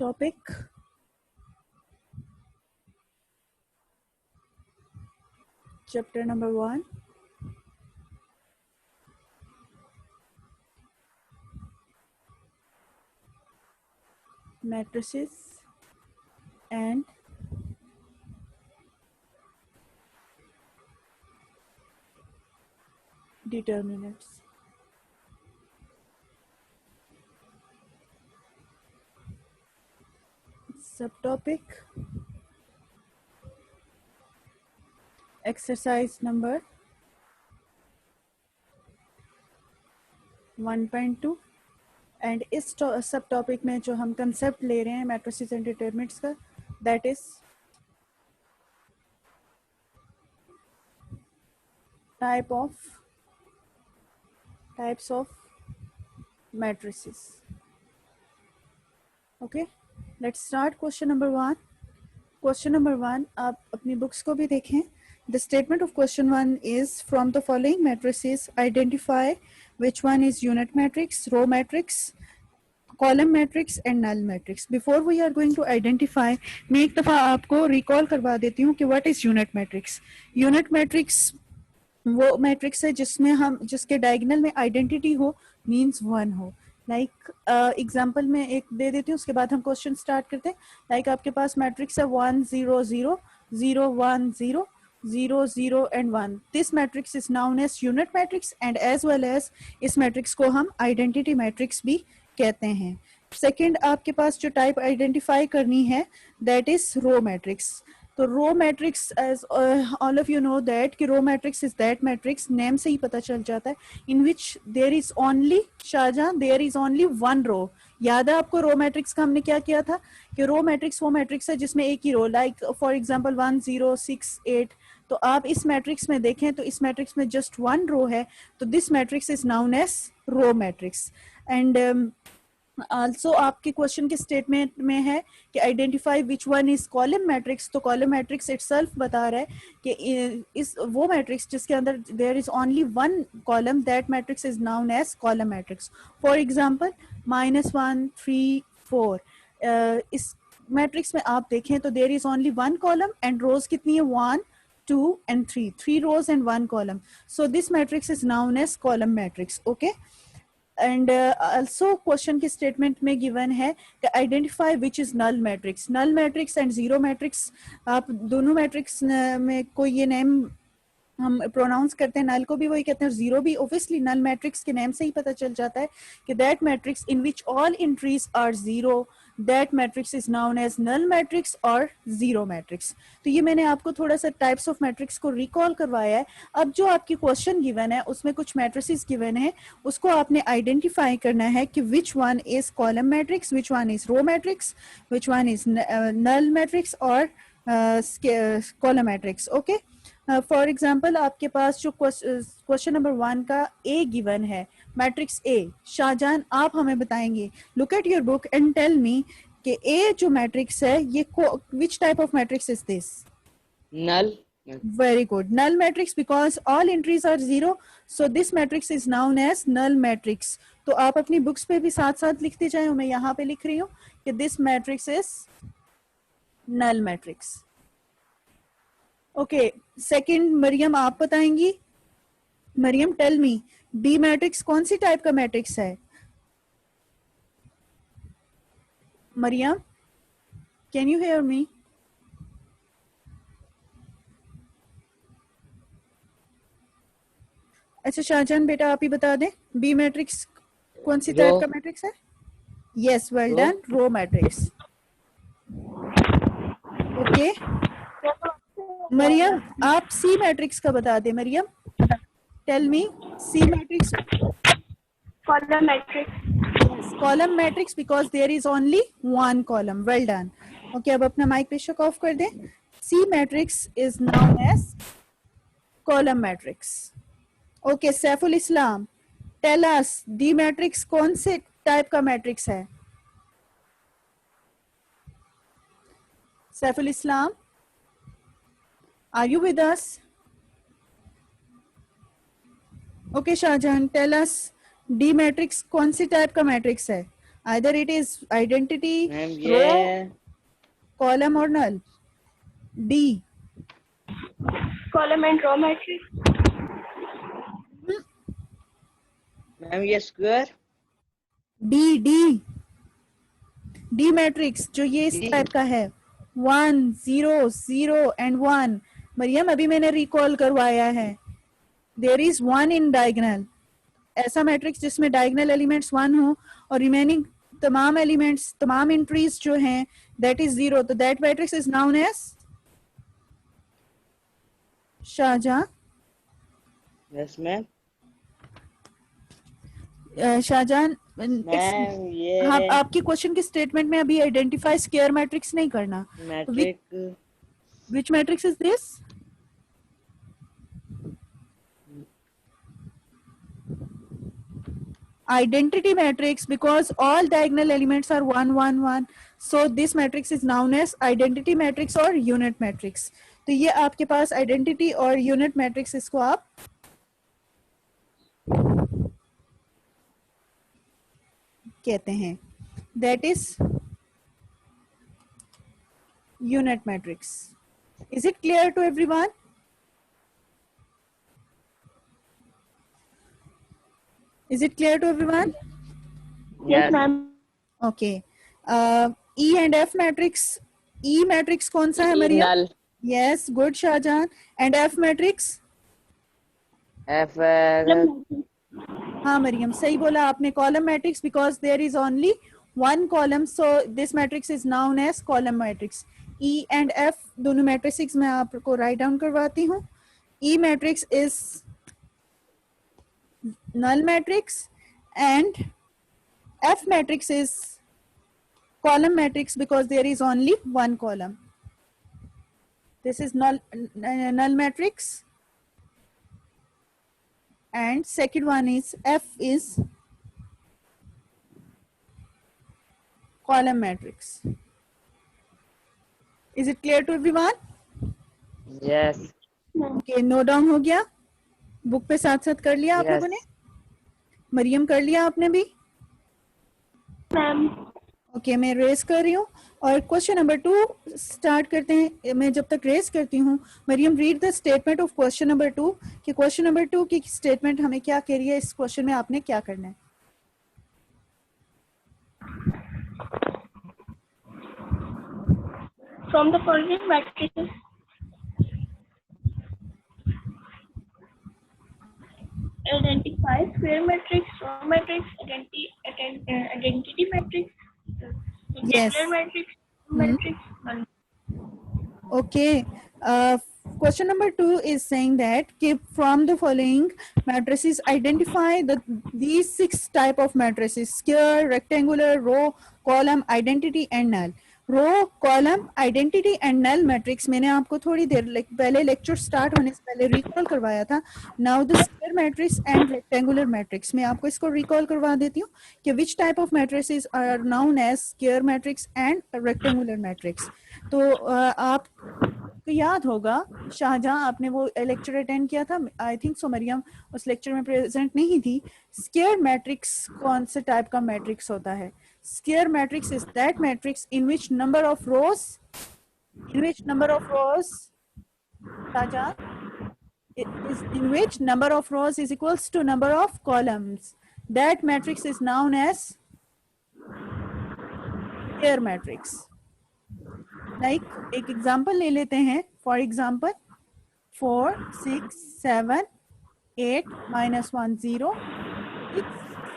topic. Chapter number 1. Matrices and determinants. Subtopic. Exercise number 1.2 and इस सब topic में जो हम कंसेप्ट ले रहे हैं मैट्रिसेस एंड डिटरमिनेंट्स का, that is types of matrices. Okay, let's start. Question number 1. आप अपनी बुक्स को भी देखें. The statement of question 1 is from the following matrices identify which one is unit matrix, row matrix, column matrix and null matrix. Before we are going to identify, मैं एक दफ़ा आपको recall करवा देती हूँ कि what is unit matrix. Unit matrix वो matrix है जिसके डायगोनल में आइडेंटिटी हो, मीन्स 1 हो. लाइक एग्जांपल में एक दे देती हूँ, उसके बाद हम क्वेश्चन स्टार्ट करते हैं. लाइक आपके पास मैट्रिक्स है 1 0 0 0 1 0 0 0 and 1. This matrix is known as unit matrix and as well as इस मैट्रिक्स को हम आइडेंटिटी मैट्रिक्स भी कहते हैं. सेकेंड, आपके पास जो टाइप आइडेंटिफाई करनी है दैट इज रो मैट्रिक्स. तो row matrix, as all of you know that कि row matrix is that matrix, name से ही पता चल जाता है, in which there is only Shahjahan there is only one row. याद है आपको रो मैट्रिक्स का हमने क्या किया था कि रो मैट्रिक्स वो मैट्रिक्स है जिसमें एक ही रो, लाइक फॉर एग्जांपल 1 0 6 8. तो आप इस मैट्रिक्स में देखें तो इस मैट्रिक्स में जस्ट वन रो है, तो this matrix is known as row matrix. And also आपके क्वेश्चन के स्टेटमेंट में है कि identify which one is column matrix. तो कॉलम मैट्रिक्स इटसेल्फ बता रहा है कि इस वो मैट्रिक्स जिसके अंदर there is only one column, that matrix is known as column matrix. For example -1 3 4. इस मैट्रिक्स में आप देखें तो there is only one column and rows कितनी है 1 2 and 3. 3 rows and 1 column. So this matrix is known as column matrix. Okay. And also question के statement में given है कि identify which is null matrix. Null matrix and zero matrix, आप दोनों matrix में कोई ये नेम हम प्रोनाउंस करते हैं, नल को भी वही कहते हैं, जीरो भी. ऑब्वियसली नल मैट्रिक्स के नेम से ही पता चल जाता है कि that matrix in which all entries are zero, that matrix is known as null matrix और जीरो मैट्रिक्स. तो ये मैंने आपको थोड़ा सा टाइप्स ऑफ मैट्रिक्स को रिकॉल करवाया है. अब जो आपकी क्वेश्चन गिवन है उसमें कुछ मैट्रिसेस गिवन है, उसको आपने आइडेंटिफाई करना है कि which one is column matrix, which one is row matrix, which one is null matrix और column matrix. Okay, for example आपके पास जो क्वेश्चन नंबर 1 का ए गिवन है, मैट्रिक्स ए. शाहजहां आप हमें बताएंगे, look at your book and tell me कि ए जो मैट्रिक्स है ये which type of matrix is this? Null. Very good. Null matrix because all entries are zero. So this matrix is known as null matrix. तो आप अपनी books पे भी साथ साथ लिखते जाएं. मैं यहाँ पे लिख रही हूँ कि this matrix is null matrix. Okay. Second, Maryam आप बताएंगी. Maryam tell me, B matrix कौन सी टाइप का मैट्रिक्स है? Maryam, can you hear me? अच्छा शाहजहां बेटा आप ही बता दें, बी मैट्रिक्स कौन सी टाइप का मैट्रिक्स है? Yes, well done, row matrix. Okay, Maryam आप सी मैट्रिक्स का बता दें. Maryam tell me, C matrix. Column matrix. Yes, column matrix because there is only one column. Well done. Okay, अब अपना माइक बेशक ऑफ कर दें. C matrix is known as column matrix. Okay, Saiful Islam, tell us D matrix कौन से type का matrix है? Saiful Islam, are you with us? Okay, Shahjahan, tell us D matrix कौन सी टाइप का मैट्रिक्स है? Either it is identity, ma'am row, ये column or null. D. column and row matrix, ma'am ये स्क्वायर D मैट्रिक्स जो ये इस D. टाइप का है 1 0 0 एंड 1. मरियम अभी मैंने रिकॉल करवाया है. There is 1 in diagonal. ऐसा मैट्रिक्स जिसमें डायगोनल एलिमेंट्स 1 हो और रिमेनिंग तमाम एलिमेंट्स तमाम एंट्रीज जो हैं दैट इज 0. तो that matrix is known as Shahjahan. Yes ma'am. Shahjahan ma'am ये हाँ, आपकी क्वेश्चन की स्टेटमेंट में अभी आइडेंटिफाई स्क्वायर मैट्रिक्स नहीं करना. Matrix Which matrix is this? Identity matrix, because all diagonal elements are 1 1 1. So this matrix is known as identity matrix or unit matrix. तो ये आपके पास identity और unit matrix इसको आप कहते हैं. That is unit matrix. Is it clear to everyone? Is it clear to everyone? yes ma'am, Okay. E and F matrix. E matrix कौन सा है मरियम? नल. Yes, good Shahjahan. And F matrix? F हाँ मरियम सही बोला आपने. Column matrix because there is only one column, so this matrix is known as column matrix. E and F दोनों matrices मैं आपको write down करवाती हूँ. E matrix is null matrix and F matrix is column matrix because there is only one column. This is null matrix, and second one is F is column matrix. Is it clear to everyone? yes. Okay, note down हो गया. Book पे साथ साथ कर लिया आप Yes. लोगों ने? मरियम कर लिया आपने भी? ma'am. ओके मैं रेस कर रही हूँ और क्वेश्चन नंबर 2 स्टार्ट करते हैं. मैं जब तक रेस करती हूँ Maryam read the statement of question number 2 कि क्वेश्चन नंबर 2 की स्टेटमेंट हमें क्या कह रही है. इस क्वेश्चन में आपने क्या करना है. From the following matrices, identify square matrix, row matrix, identity matrix, Yes. scalar matrix, matrix, null. Okay. Question number 2 is saying that from the following matrices identify these 6 type of matrices: square, rectangular, row, column, identity and null. Row column identity and null matrix मैंने आपको थोड़ी देर पहले lecture start होने से पहले recall करवाया था. Now the square matrix and rectangular matrix मैं आपको इसको रिकॉल करवा देती हूँ कि which type of matrices are known as square matrix and rectangular matrix. तो आप तो याद होगा शाहजहां आपने वो लेक्चर अटेंड किया था. आई थिंक सो मरियम उस लेक्चर में प्रेजेंट नहीं थी. स्क्वायर मैट्रिक्स कौन से टाइप का मैट्रिक्स होता है? Square matrix is that matrix in which number of rows Shajan, is in which number of rows is equals to number of columns. That matrix is known as square matrix. Like एक example ले लेते हैं. For example 4 6 7 8 minus 1 0 6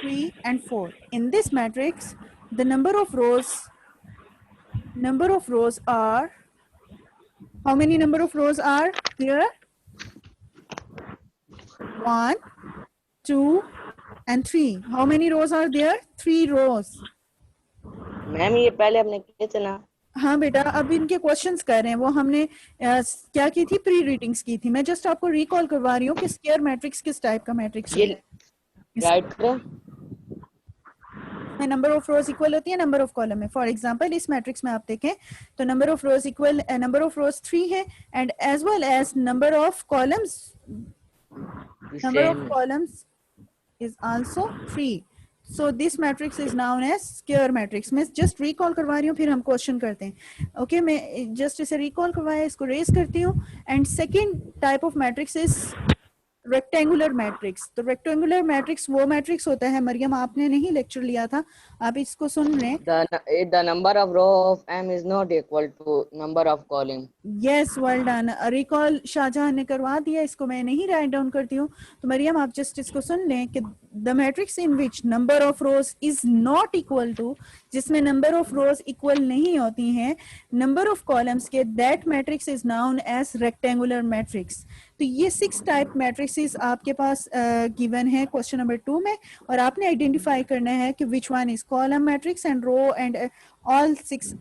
3 and 4. In this matrix the number of rows are, how many number of rows are there? 1 2 and 3. How many rows are there? 3 rows. Ma'am ये पहले आपने किए थे ना. हाँ बेटा अब इनके क्वेश्चंस कर रहे हैं. वो हमने क्या की थी? प्री रीडिंग्स की थी. मैं जस्ट आपको रिकॉल करवा रही हूँ कि स्क्वायर मैट्रिक्स किस टाइप का मैट्रिक्स ये है. राइट करें. में नंबर ऑफ रोज इक्वल होती है नंबर ऑफ कॉलम में. फॉर एग्जांपल इस मैट्रिक्स में आप देखें तो number of rows equal number of rows 3 है and as well as number of columns is also 3. so this matrix is known as square matrix. मैं just recall करवा रही हूँ, फिर हम question करते हैं. Okay, मैं just इसे recall करवाया, इसको raise करती हूँ. And second type of matrix is rectangular matrix. तो रेक्टेंगुलर मैट्रिक्स वो मैट्रिक्स होता है, मरियम आपने नहीं लेक्चर लिया था, आप इसको सुन लें. The number of row of M is not equal to number of column. Yes, well done. Recall Shahjahan ने करवा दिया, इसको मैं नहीं राइट डाउन करती हूँ. तो मरियम आप जस्ट इसको सुन लें कि the matrix in which number of rows is not equal to, जिसमें नंबर ऑफ रोज इक्वल नहीं होती हैं नंबर ऑफ कॉलम्स के, that matrix is known as rectangular matrix. तो ये 6 टाइप मैट्रिक्सेस आपके पास गिवन है क्वेश्चन नंबर 2 में, और आपने आइडेंटिफाई करना है कि which one is column matrix and row and all 6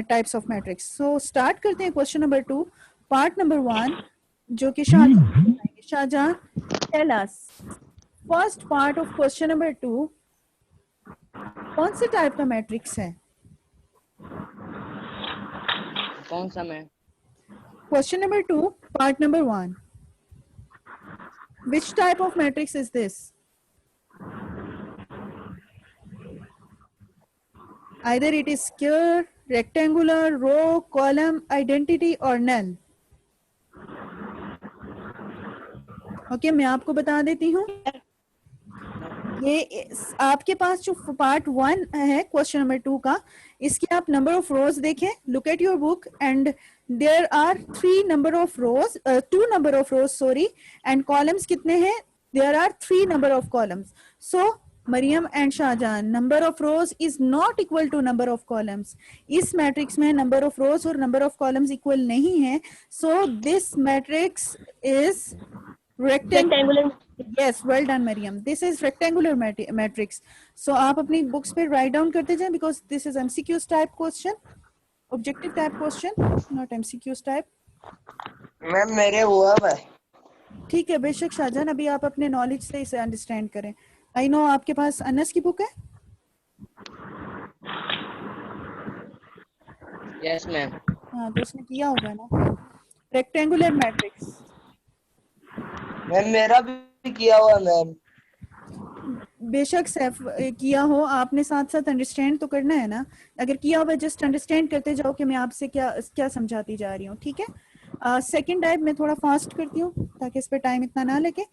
types of matrix. So start करते हैं question number 2, part number 1, जो कि Shahjahan tell us first part of question number 2 कौन से टाइप का मैट्रिक्स है? कौन सा ma'am? Question number 2 part number 1, which type of matrix is this? Either it is square, rectangular, row, column, identity or null. Okay, मैं आपको बता देती हूँ. ये आपके पास जो पार्ट 1 है क्वेश्चन नंबर 2 का, इसके आप नंबर ऑफ रोज देखें. Look at your book and there are 2 number of rows sorry, and columns कितने हैं? There are 3 number of columns. So Maryam and Shahjahan, number of rows is not equal to number of columns. इस matrix में number of rows और number of columns equal नहीं है. So this matrix is rectangular. Yes, well done Mariam. This is rectangular matrix. So आप अपनी books पे write down करते जाएं, because this is MCQs type question, objective type question, not MCQs type. Ma'am मेरे हुआ है. ठीक है, बेशक शाहजहां, अभी आप अपने नॉलेज से इसे अंडरस्टैंड करें. आई नो आपके पास अनस की बुक है. Yes ma'am. हाँ, तो उसने किया होगा ना रेक्टेंगुलर मैट्रिक्स. मैम मेरा भी किया हुआ मैम. बेशक सैफ किया हो, आपने साथ साथ अंडरस्टैंड तो करना है ना. अगर किया हुआ जस्ट अंडरस्टैंड करते जाओ कि मैं आपसे क्या समझाती जा रही हूँ. ठीक है. सेकंड टाइप मैं थोड़ा फास्ट करती हूँ ताकि इस पे टाइम इतना ना लगे.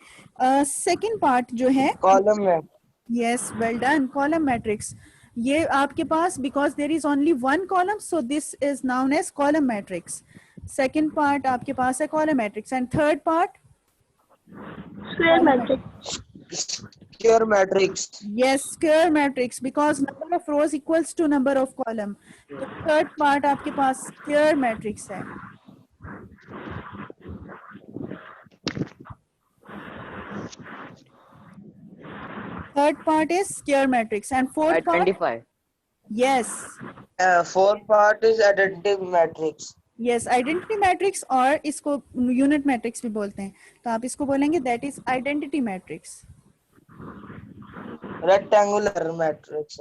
सेकंड पार्ट जो है कॉलम में. Yes, well done. Column matrix, ये आपके पास because there is only one column, so this is known as column matrix. Second part आपके पास है column matrix. And third part Square matrix. Square matrix. yes, square matrix, because number of rows equals to number of column. तो third part आपके पास square matrix है. Third part is square matrix and fourth part, identify. yes, Fourth part is identity matrix. yes, identity matrix, और इसको unit matrix भी बोलते हैं. तो आप इसको बोलेंगे that is identity matrix. Rectangular matrix.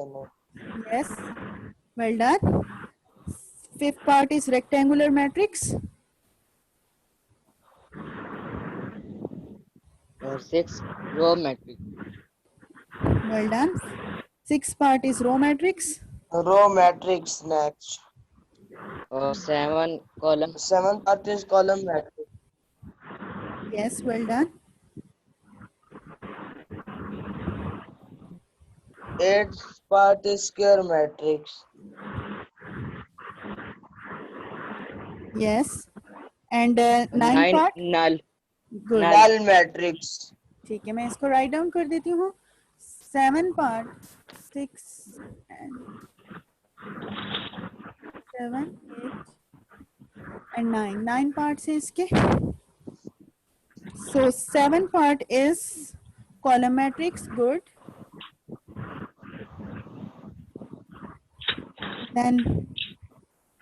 Yes, well done. Fifth part is rectangular matrix. 6 row matrix. Well done. Sixth part is row matrix. Row matrix next. 7 column. Seventh part is column matrix. Yes, well done. Eighth part is square matrix. Yes. And ninth 9 part. null. Good. Null matrix. ठीक है, मैं इसको write down कर देती हूँ. 7 part, 6 and 7, 8 and 9. 9 parts है इसके. So 7 part is column matrix. Good. Then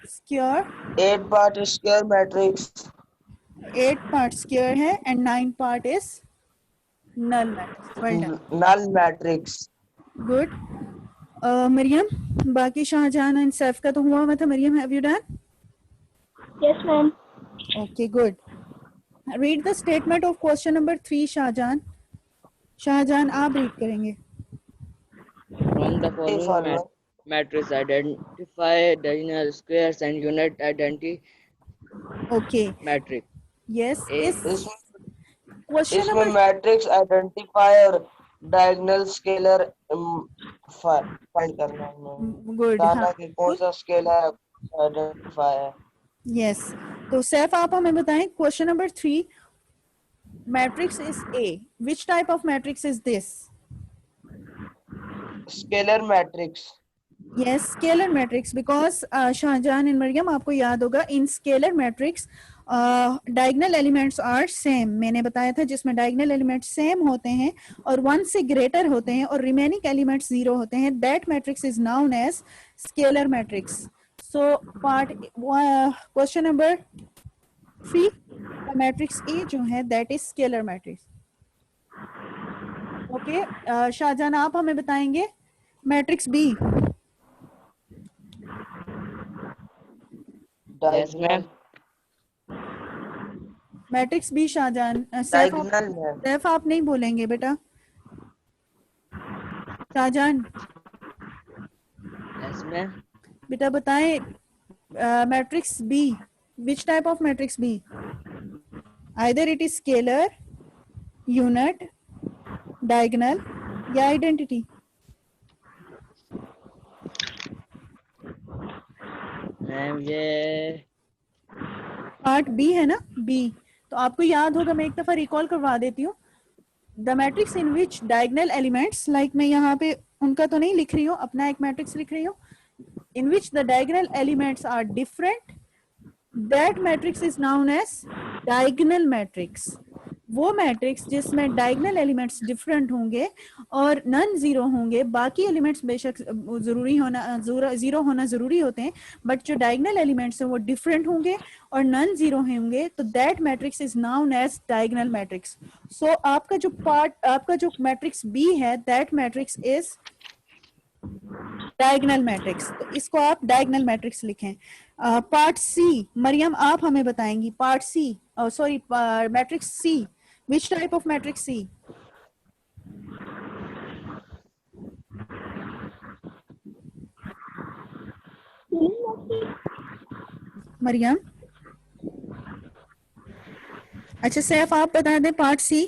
square. 8 part is square matrix. 8 part square है and 9 part is null matrix. Well done. Null matrix. Good. Miriam, बाकी Shahjahan and Saif का तो हुआ था. Miriam, have you done? Yes, ma'am. Okay, good. Read the statement of question number 3, Shahjahan. Shahjahan आप read करेंगे. From the following Formula. matrix, identify diagonal squares and unit identity Okay. matrix. Yes. A. इस question इसमें number matrix identifier diagonal scalar find करना है हमें। Good, हाँ, बताना कि कौन सा स्केलर आइडेंटिफाई है। यस। तो सैफ आप हमें बताएं question number 3, matrix is a, which type of matrix is this? Scalar matrix. yes, scalar matrix, because Shahjahan and Maryam, आपको याद होगा इन scalar matrix diagonal elements are same, मैंने बताया था जिसमें diagonal elements same होते हैं और 1 से greater होते हैं और remaining elements 0 होते हैं, that matrix is known as scalar matrix. So part question number 3, the matrix A जो है that is scalar matrix. okay, Shah Jahan आप हमें बताएंगे matrix B. Yes, ma'am. Matrix B Shahjahan, diagonal में सैफ आप नहीं बोलेंगे बेटा। Shah Jahan Yes, ma'am. बेटा बताएं matrix B, which type of matrix B? Either it is scalar, unit, diagonal या आइडेंटिटी। मैम ये पार्ट बी है ना, बी। तो आपको याद होगा, मैं एक दफा रिकॉल करवा देती हूँ। The matrix in which diagonal elements, like मैं यहाँ पे उनका तो नहीं लिख रही हूँ, अपना एक मैट्रिक्स लिख रही हूँ, in which the diagonal elements are different, that matrix is known as diagonal matrix. वो मैट्रिक्स जिसमें diagonal elements different होंगे और नन जीरो होंगे, बाकी एलिमेंट्स बेशक जरूरी होना जीरो होना जरूरी होते हैं, बट जो diagonal elements हैं वो different होंगे और नन जीरो होंगे, तो that matrix is known as diagonal matrix. So आपका जो पार्ट, आपका जो मैट्रिक्स B है, that matrix is diagonal matrix, तो इसको आप डायगोनल मैट्रिक्स लिखें। पार्ट सी, मरियम आप हमें बताएंगी part C, sorry matrix C, which type of matrix C? Mariam, अच्छा सैफ आप बता दें part C.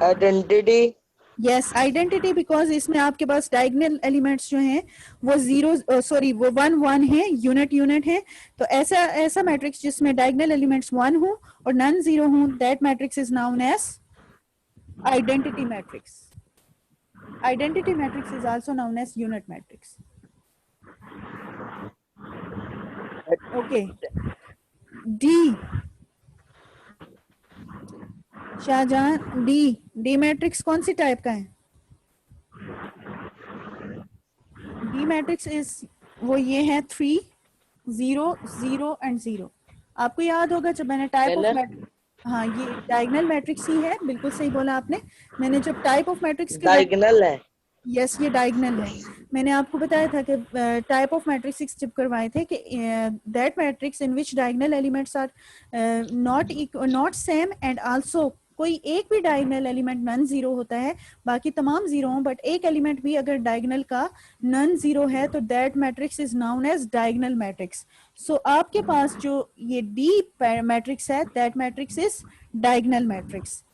Identity. Yes, identity, because इसमें आपके पास डायगोनल एलिमेंट्स जो हैं वो जीरो, सॉरी वो 1 1 है, यूनिट यूनिट है, तो ऐसा मैट्रिक्स जिसमें डायगोनल एलिमेंट्स 1 हो और नन जीरो हो, that matrix is known as identity matrix. Identity matrix is also known as unit matrix. Okay. D. Shahjahan, D matrix कौन सी टाइप का है? डी मैट्रिक्स इज, वो ये है 3 0 0 एंड 0. आपको याद होगा जब मैंने टाइप ऑफ मैट्रिक्स, हाँ ये डायगोनल मैट्रिक्स ही है, बिल्कुल सही बोला आपने। मैंने जब टाइप ऑफ मैट्रिक्स के डायगोनल है, यस ये डायगोनल है। मैंने आपको बताया था कि टाइप ऑफ मैट्रिक्स जब करवाए थे कि that matrix in which diagonal elements are not same and also कोई एक भी डायगोनल एलिमेंट नन जीरो होता है, बाकी तमाम जीरो हों, बट एक एलिमेंट भी अगर डायगोनल का नन जीरो है तो that matrix is known as diagonal matrix. So आपके पास जो ये डी मैट्रिक्स है, that matrix is diagonal matrix,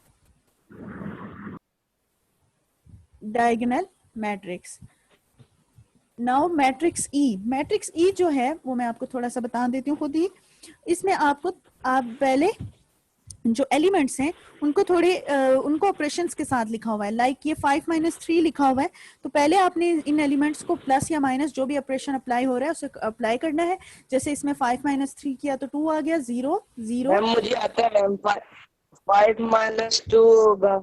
diagonal matrix. Now matrix E जो है वो मैं आपको थोड़ा सा बता देती हूँ खुद ही. इसमें आपको आप पहले जो एलिमेंट्स हैं उनको थोड़े उनको ऑपरेशंस के साथ लिखा हुआ है, लाइक ये 5 - 3 लिखा हुआ है, तो पहले आपने इन एलिमेंट्स को प्लस या माइनस जो भी ऑपरेशन अप्लाई हो रहा है उसे अप्लाई करना है. जैसे इसमें 5 - 3 किया तो 2 आ गया, 0 0. मैम मुझे आता है 5 - 2 होगा,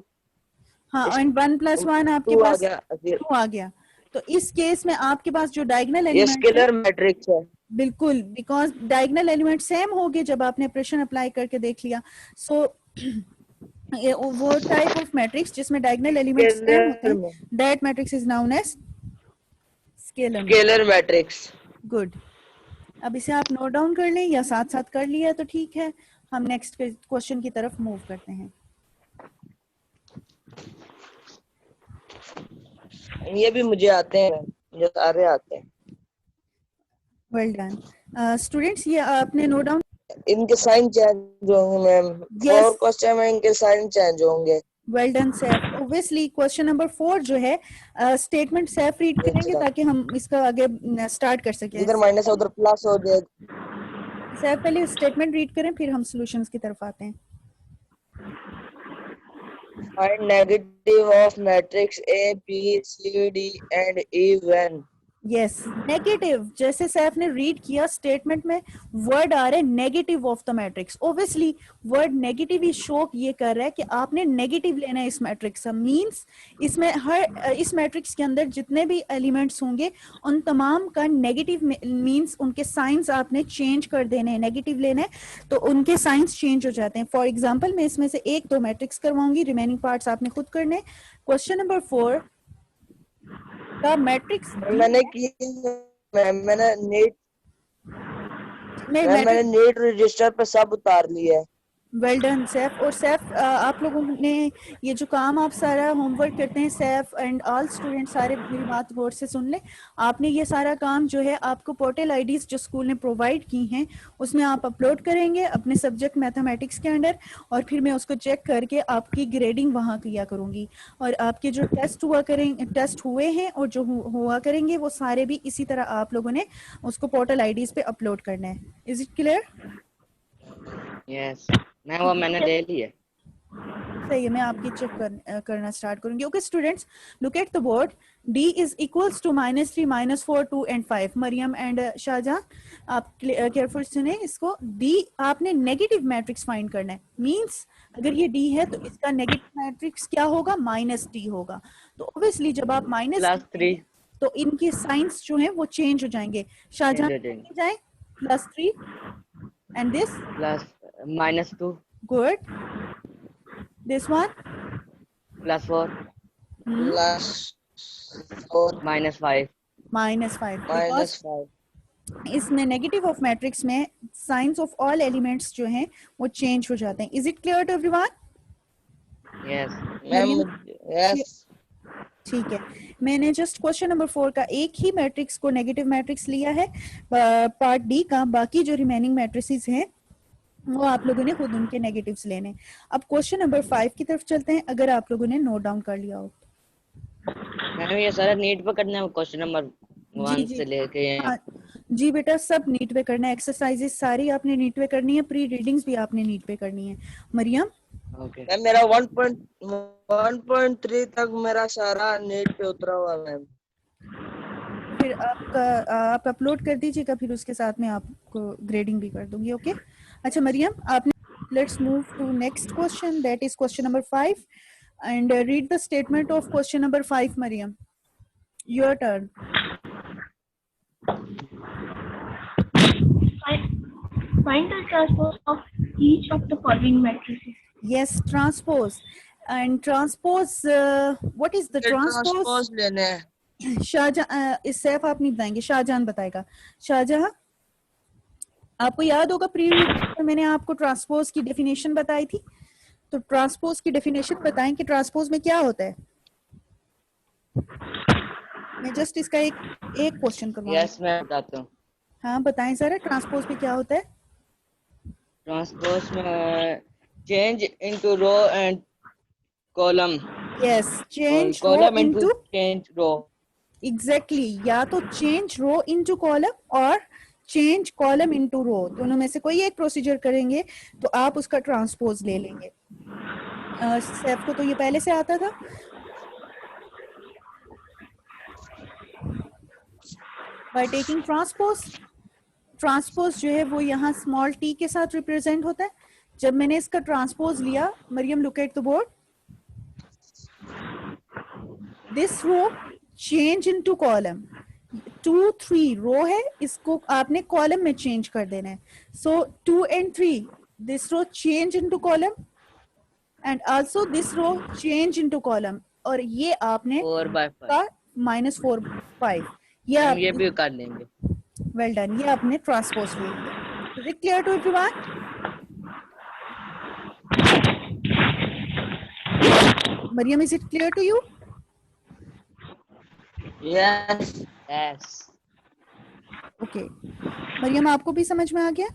हाँ, एंड 1 + 1 आपके 2 आ पास गया, 2 आ गया. तो इस केस में आपके पास जो डायगोनल ये एलिमेंट स्केलर मैट्रिक्स है. बिल्कुल, बिकॉज डायगोनल एलिमेंट सेम हो गए जब आपने ऑपरेशन अप्लाई करके देख लिया. सो वो टाइप ऑफ मैट्रिक्स जिसमें डायगोनल एलिमेंट सेम होते हैं, that matrix is known as scalar matrix. Good. अब इसे आप नोट डाउन कर लें या साथ साथ कर लिया तो ठीक है. हम नेक्स्ट क्वेश्चन की तरफ मूव करते हैं. ये भी मुझे आते हैं, मुझे सारे आते हैं। वेल डन स्टूडेंट्स, ये आपने नोट डाउन। इनके साइन चेंज होंगे मैम, 4 यस, क्वेश्चन में इनके साइन चेंज होंगे। Well done Saif. Obviously question number 4 जो है, स्टेटमेंट सैफ रीड करेंगे ताकि हम इसका आगे स्टार्ट कर सकें। इधर माइनस है उधर प्लस हो जाएगा। सैफ पहले स्टेटमेंट रीड करें, फिर हम सॉल्यूशंस की तरफ आते हैं। Find negative of matrix A, B, C, D and E when yes, negative, जैसे सैफ ने रीड किया स्टेटमेंट में वर्ड आ रहे negative of the matrix. Obviously word negative he show ये कर रहा है कि आपने नेगेटिव लेना है इस मैट्रिक्स का। मींस इसमें हर इस मैट्रिक्स के अंदर जितने भी एलिमेंट्स होंगे उन तमाम का नेगेटिव मींस उनके साइंस आपने चेंज कर देने हैं। नेगेटिव लेना है तो उनके साइंस चेंज हो जाते हैं। फॉर एग्जाम्पल मैं इसमें से 1-2 मैट्रिक्स करवाऊंगी, रिमेनिंग पार्ट्स आपने खुद करने। क्वेश्चन नंबर 4 का मैट्रिक्स मैंने की मैंने नीट में मैंने नीट रजिस्टर पे सब उतार लिया है। Well done Saif. और सैफ आप लोगों ने ये जो काम आप सारा होमवर्क करते हैं, सैफ एंड ऑल स्टूडेंट सारे मेरी बात गौर से सुन लें। आपने ये सारा काम जो है आपको पोर्टल आईडीज जो स्कूल ने प्रोवाइड की हैं उसमें आप अपलोड करेंगे अपने सब्जेक्ट मैथमेटिक्स के अंडर, और फिर मैं उसको चेक करके आपकी ग्रेडिंग वहाँ किया करूँगी। और आपके जो टेस्ट हुए हैं और जो हुआ करेंगे वो सारे भी इसी तरह आप लोगों ने उसको पोर्टल आईडीज पे अपलोड करना है। Is it clear? Yes ma'am, वो मैंने ले ली है। सही है, मैं आपकी चेक करना स्टार्ट करूंगी। Okay students, look at the board. d is equals to -3, -4, 2 and 5। Maryam and Shahjahan, आप केयरफुल सुने इसको। d आपने नेगेटिव मैट्रिक्स फाइंड करना है। मींस अगर ये d है तो इसका नेगेटिव मैट्रिक्स क्या होगा? -d होगा। तो ऑब्वियसली जब आप +3 तो इनके साइंस जो हैं वो चेंज हो जाएंगे। शाहजहां जाए +3 and this -2 good, this one +4 plus 4 -5 -5 minus because 5 इसमें नेगेटिव ऑफ मैट्रिक्स में साइंस ऑफ ऑल एलिमेंट्स जो हैं वो चेंज हो जाते हैं। Is it clear to everyone? Yes ma'am yes. ठीक है, मैंने जस्ट क्वेश्चन नंबर 4 का एक ही मैट्रिक्स को नेगेटिव मैट्रिक्स लिया है पार्ट डी का। बाकी जो रिमेनिंग मैट्रिसेस हैं वो आप लोगों ने खुद उनके नेगेटिव्स लेने। अब क्वेश्चन नंबर 5 की तरफ चलते हैं, अगर आप लोगों ने नोट डाउन कर लिया हो। मैम ये सारा नीट पे करना है, क्वेश्चन नंबर 1 से लेके हाँ जी बेटा, सब नीट पे करना है। एक्सरसाइजेस सारी आपने नीट पे करनी है, प्री रीडिंग्स भी आपने नीट पे करनी है। मरियम, ओके मैम मेरा 1.3 तक मेरा सारा नेट पे उतरा हुआ है मैम। फिर आप अपलोड कर दीजिएगा, फिर उसके साथ में आपको ग्रेडिंग भी कर दूंगी। ओके अच्छा मरियम, आपने let's move to next question, that is question number 5 and read the statement of question number 5। Maryam, your turn. Find the transpose of each of the following matrices. Yes, transpose. And transpose, what is the transpose? Transpose लेने हैं। शाहजहां, इस सैफ आप नहीं बताएंगे, शाहजहां बताएगा। शाहजहां, आपको याद होगा प्री में मैंने आपको ट्रांसपोज की डेफिनेशन बताई थी, तो ट्रांसपोज की डेफिनेशन बताएं कि ट्रांसपोज में क्या होता है। मैं जस्ट इसका एक क्वेश्चन करवाऊंगी। यस मैं बताता हूँ। हाँ बताएं जरा, ट्रांसपोज में क्या होता है? ट्रांसपोज में change into row and column. Yes, change row column into, change row. Exactly, या तो चेंज रो इनटू कॉलम और चेंज कॉलम इनटू रो, दोनों में से कोई एक प्रोसीजर करेंगे तो आप उसका ट्रांसपोज ले लेंगे। सैफ को तो ये पहले से आता था। बाय टेकिंग ट्रांसपोज, ट्रांसपोज जो है वो यहाँ स्मॉल t के साथ रिप्रेजेंट होता है। जब मैंने इसका ट्रांसपोज लिया, Maryam look at the board, this row change into column. 2, 3 row है, इसको आपने कॉलम में चेंज कर देना है। So 2 and 3, this row change into column and also this row change into column, और ये आपने 4/5 का -4, 5 ये भी कर लेंगे। वेल डन, ये आपने ट्रांसपोज ले लिया। Is it clear to everyone? Maryam, is it clear to you? Yes. Yes. Okay Maryam, आपको भी समझ में आ गया?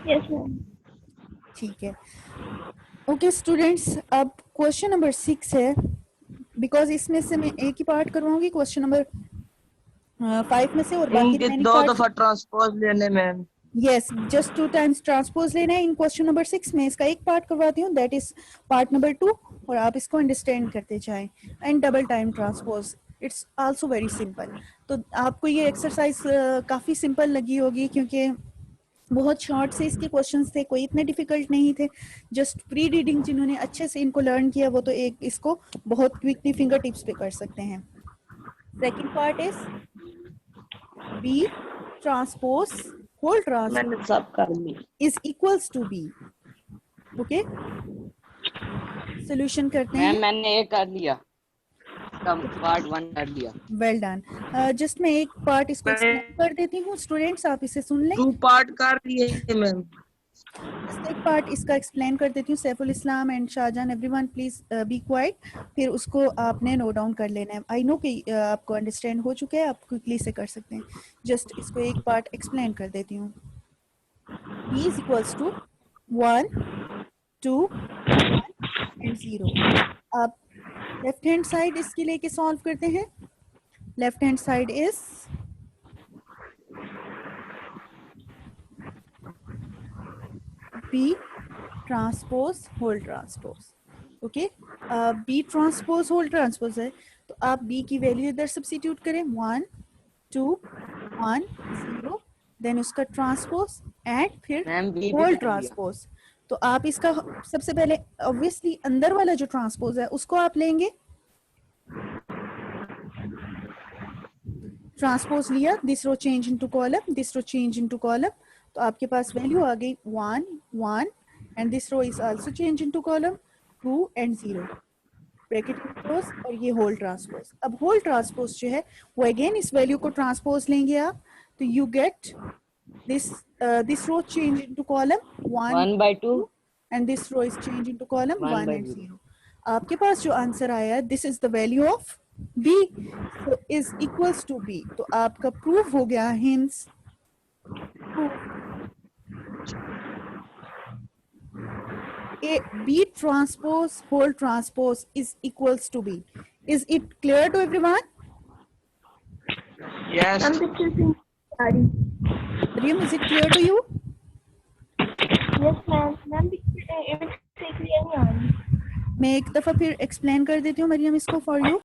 Yes, ma'am. ठीक है। ओके स्टूडेंट्स, अब क्वेश्चन नंबर 6 है। बिकॉज इसमें से मैं एक ही पार्ट करवाऊंगी क्वेश्चन नंबर 5 में से, और बाकी इनके रिमेनिंग 2 पार्ट दफा ट्रांसपोज लेने में। यस जस्ट 2 टाइम्स ट्रांसपोज लेना है इन क्वेश्चन नंबर 6 में। इसका एक पार्ट करवाती हूँ, दैट इज पार्ट नंबर 2, और आप इसको अंडरस्टैंड करते जाएं। And double time transpose, it's also very simple. तो आपको ये एक्सरसाइज काफी सिंपल लगी होगी, क्योंकि बहुत शॉर्ट से इसके क्वेश्चंस थे, कोई इतने डिफिकल्ट नहीं थे। जस्ट प्री रीडिंग जिन्होंने अच्छे से इनको लर्न किया, वो तो एक इसको बहुत क्विकली फिंगर टिप्स पे कर सकते हैं। Second part is B transpose whole transpose मैंने सब कर ली। is equals to B. Okay solution करते मैम हैं। मैंने एक कर लिया, पार्ट 1 कर लिया। Well done. जस्ट मैं एक पार्ट इसको एक्सप्लेन कर देती हूँ, स्टूडेंट्स आप इसे सुन लें। 2 पार्ट कर लिए मैम। जस्ट एक पार्ट इसका एक्सप्लेन कर देती हूँ। सैफुल इस्लाम and Shah Jahan, everyone please be quite, फिर उसको आपने नोट डाउन कर लेना है। आई नो कि आपको अंडरस्टैंड हो चुका है, आप क्विकली से कर सकते हैं। जस्ट इसको एक पार्ट एक्सप्लेन कर देती हूँ। B is equals to 1, 2, 1 and 0। आप लेफ्ट हैंड साइड इसके लेके सॉल्व करते हैं। Left hand side is B transpose whole transpose. Okay B transpose whole transpose है, तो आप बी की वैल्यू इधर सब्स्टिट्यूट करें 1, 2, 1, 0, देन उसका ट्रांसपोज एंड फिर मैम बी भी होल कर लिया। ट्रांसपोज। तो आप इसका सबसे पहले ऑब्वियसली अंदर वाला जो ट्रांसपोज है उसको आप लेंगे। ट्रांसपोज लिया, this row change into column, this row change into column, तो आपके पास वैल्यू आ गई 1, 1 and this row is also change into column 2 and 0, bracket close, और ये होल ट्रांसपोज। अब होल ट्रांसपोज जो है वो अगेन इस वैल्यू को ट्रांसपोज लेंगे आप, तो you get this row change into column 1 1/2 and this row is changed into column 1 and 1/0। 0। आपके पास जो आंसर आया this is the value of b, so is equals to b। तो आपका प्रूफ हो गया, hints a b transpose whole transpose is equals to b। Is it clear to everyone? Yes. I'm picture sorry. Miriam, is it clear to you? Yes, ma'am. Ma'am, picture image से clear नहीं आ रही। मैं एक दफा फिर explain कर देती हूँ मरियम इसको फॉर यू।